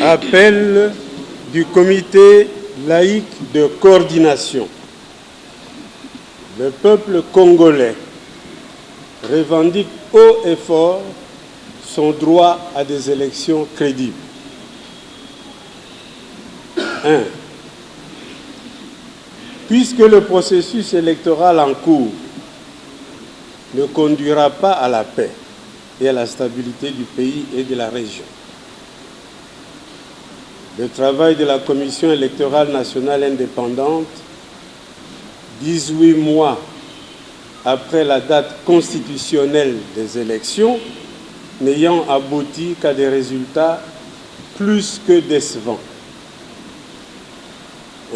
Appel du comité laïque de coordination. Le peuple congolais revendique haut et fort son droit à des élections crédibles. 1. Puisque le processus électoral en cours ne conduira pas à la paix et à la stabilité du pays et de la région, le travail de la Commission électorale nationale indépendante, 18 mois après la date constitutionnelle des élections, n'ayant abouti qu'à des résultats plus que décevants.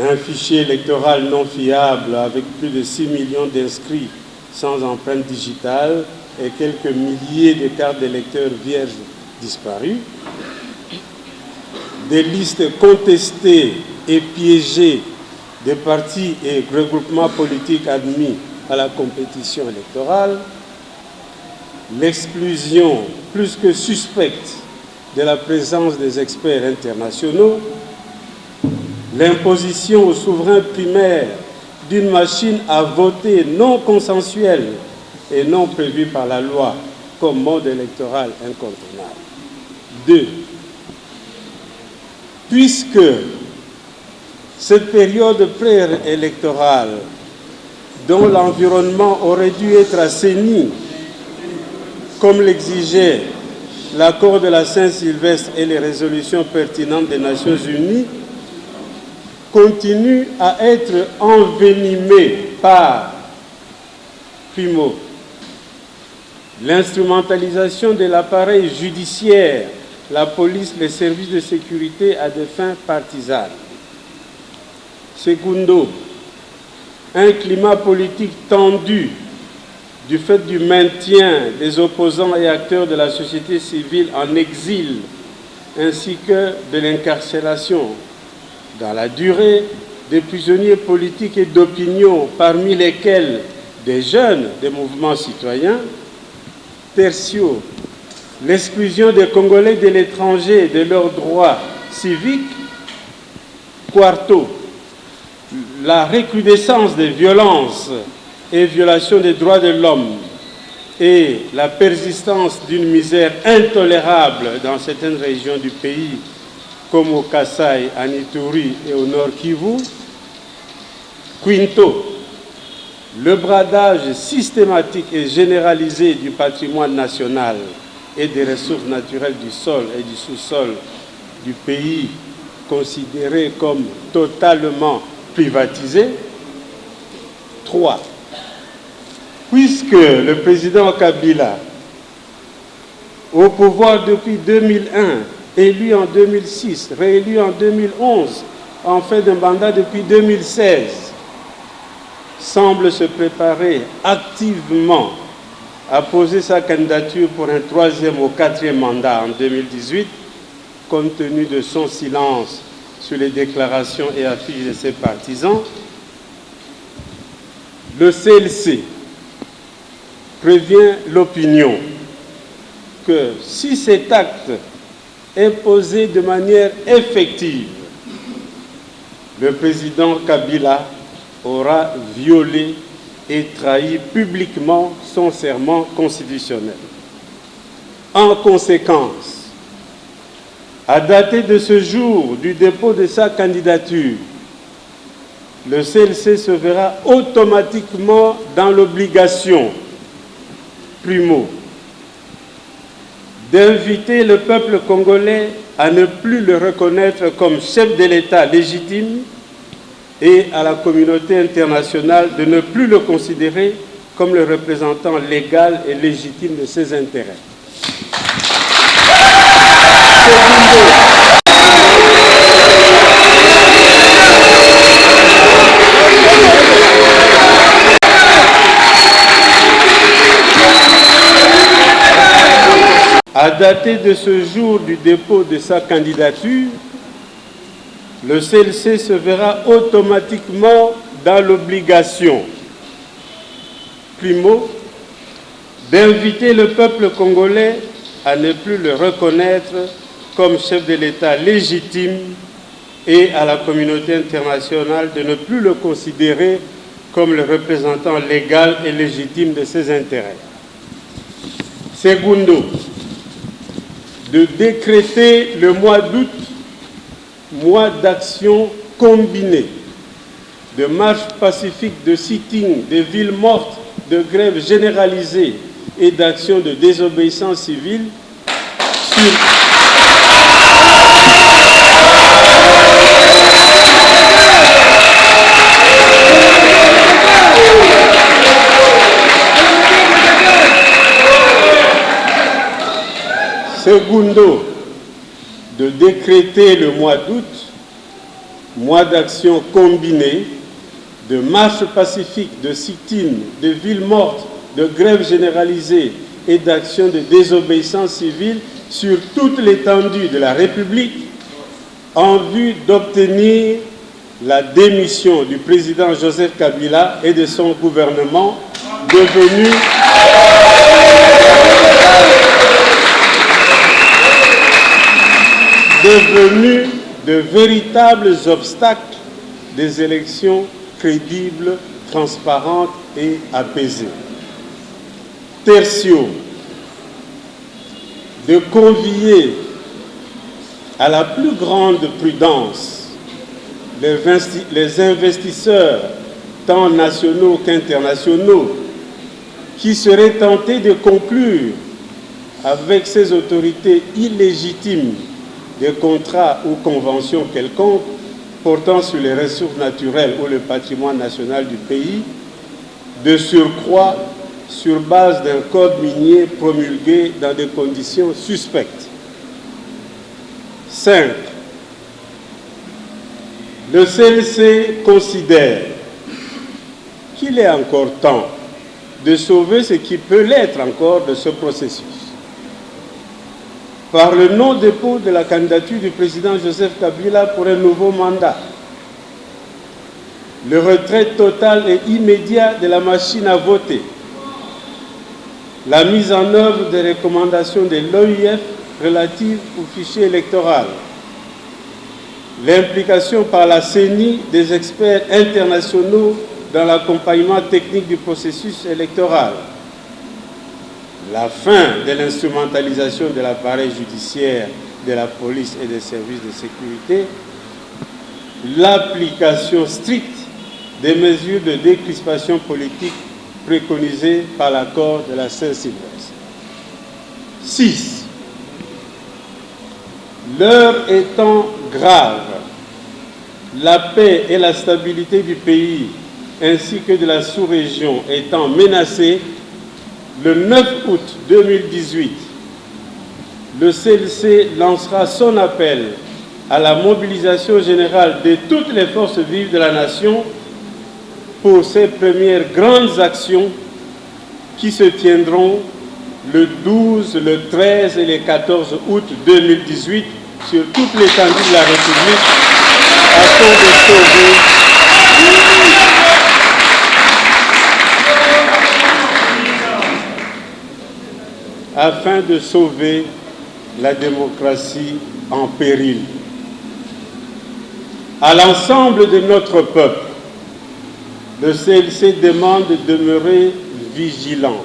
Un fichier électoral non fiable avec plus de 6 millions d'inscrits sans empreinte digitale et quelques milliers de cartes d'électeurs vierges disparues, des listes contestées et piégées des partis et regroupements politiques admis à la compétition électorale, l'exclusion plus que suspecte de la présence des experts internationaux, l'imposition aux souverains primaires d'une machine à voter non consensuelle et non prévue par la loi comme mode électoral incontournable. 2. Puisque cette période préélectorale, dont l'environnement aurait dû être assaini, comme l'exigeait l'accord de la Saint-Sylvestre et les résolutions pertinentes des Nations Unies, continue à être envenimée par, primo, l'instrumentalisation de l'appareil judiciaire, la police, les services de sécurité à des fins partisanes. Secundo, un climat politique tendu du fait du maintien des opposants et acteurs de la société civile en exil, ainsi que de l'incarcération dans la durée des prisonniers politiques et d'opinion, parmi lesquels des jeunes des mouvements citoyens. Tertio, l'exclusion des Congolais de l'étranger de leurs droits civiques. Quarto, la recrudescence des violences et violations des droits de l'homme et la persistance d'une misère intolérable dans certaines régions du pays, comme au Kasaï, en Ituri et au Nord Kivu. Quinto, le bradage systématique et généralisé du patrimoine national et des ressources naturelles du sol et du sous-sol du pays, considéré comme totalement privatisé. 3. Puisque le président Kabila, au pouvoir depuis 2001, élu en 2006, réélu en 2011, en fait d'un mandat depuis 2016, semble se préparer activement à poser sa candidature pour un 3e ou 4e mandat en 2018, compte tenu de son silence sur les déclarations et affiches de ses partisans, le CLC prévient l'opinion que si cet acte est posé de manière effective, le président Kabila aura violé et trahi publiquement son serment constitutionnel. En conséquence, à dater de ce jour du dépôt de sa candidature, le CLC se verra automatiquement dans l'obligation, primo, d'inviter le peuple congolais à ne plus le reconnaître comme chef de l'État légitime et à la communauté internationale de ne plus le considérer comme le représentant légal et légitime de ses intérêts. À dater de ce jour du dépôt de sa candidature, le CLC se verra automatiquement dans l'obligation, primo, d'inviter le peuple congolais à ne plus le reconnaître comme chef de l'État légitime et à la communauté internationale de ne plus le considérer comme le représentant légal et légitime de ses intérêts. Segundo, de décréter le mois d'août, mois d'action combinée, de marche pacifique, de sitting, de villes mortes, de grève généralisée et d'action de désobéissance civile sur Segundo, de décréter le mois d'août, mois d'action combinée, de marche pacifique, de sit-in, de villes mortes, de grève généralisée et d'action de désobéissance civile sur toute l'étendue de la République en vue d'obtenir la démission du président Joseph Kabila et de son gouvernement devenu de véritables obstacles des élections crédibles, transparentes et apaisées. Tertio, de convier à la plus grande prudence les investisseurs, tant nationaux qu'internationaux, qui seraient tentés de conclure avec ces autorités illégitimes des contrats ou conventions quelconques portant sur les ressources naturelles ou le patrimoine national du pays, de surcroît sur base d'un code minier promulgué dans des conditions suspectes. 5. Le CLC considère qu'il est encore temps de sauver ce qui peut l'être encore de ce processus. Par le non-dépôt de la candidature du président Joseph Kabila pour un nouveau mandat, le retrait total et immédiat de la machine à voter, la mise en œuvre des recommandations de l'OIF relatives au fichier électoral, l'implication par la CENI des experts internationaux dans l'accompagnement technique du processus électoral, la fin de l'instrumentalisation de l'appareil judiciaire, de la police et des services de sécurité, l'application stricte des mesures de décrispation politique préconisées par l'accord de la Saint-Sylvestre. 6. L'heure étant grave, la paix et la stabilité du pays ainsi que de la sous-région étant menacées, le 9 août 2018, le CLC lancera son appel à la mobilisation générale de toutes les forces vives de la nation pour ces premières grandes actions qui se tiendront le 12, le 13 et le 14 août 2018 sur toute l'étendue de la République afin de sauver la démocratie en péril. À l'ensemble de notre peuple, le CLC demande de demeurer vigilant,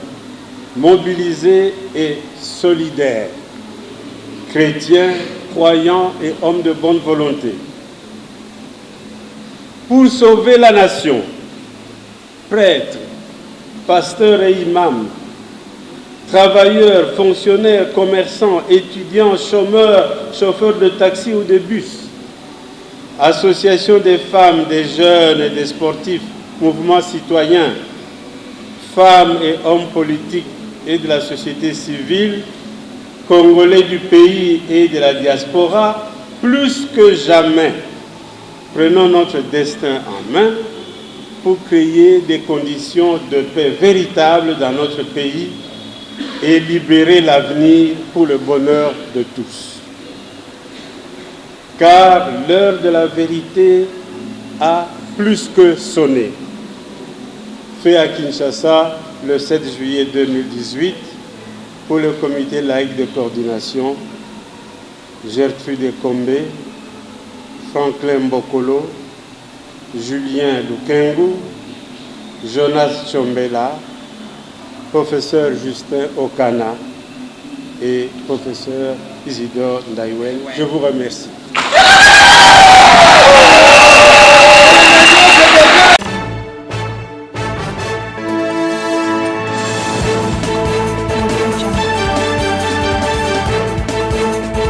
mobilisé et solidaire, chrétiens, croyants et hommes de bonne volonté. Pour sauver la nation, prêtres, pasteurs et imams, travailleurs, fonctionnaires, commerçants, étudiants, chômeurs, chauffeurs de taxi ou de bus, associations des femmes, des jeunes et des sportifs, mouvements citoyens, femmes et hommes politiques et de la société civile, Congolais du pays et de la diaspora, plus que jamais, prenons notre destin en main pour créer des conditions de paix véritables dans notre pays et libérer l'avenir pour le bonheur de tous. Car l'heure de la vérité a plus que sonné. Fait à Kinshasa le 7 juillet 2018 pour le comité laïque de coordination Gertrude Combé, Franklin Mbokolo, Julien Lukengu, Jonas Chombela, professeur Justin Okana et professeur Isidore Ndaïwen. Je vous remercie.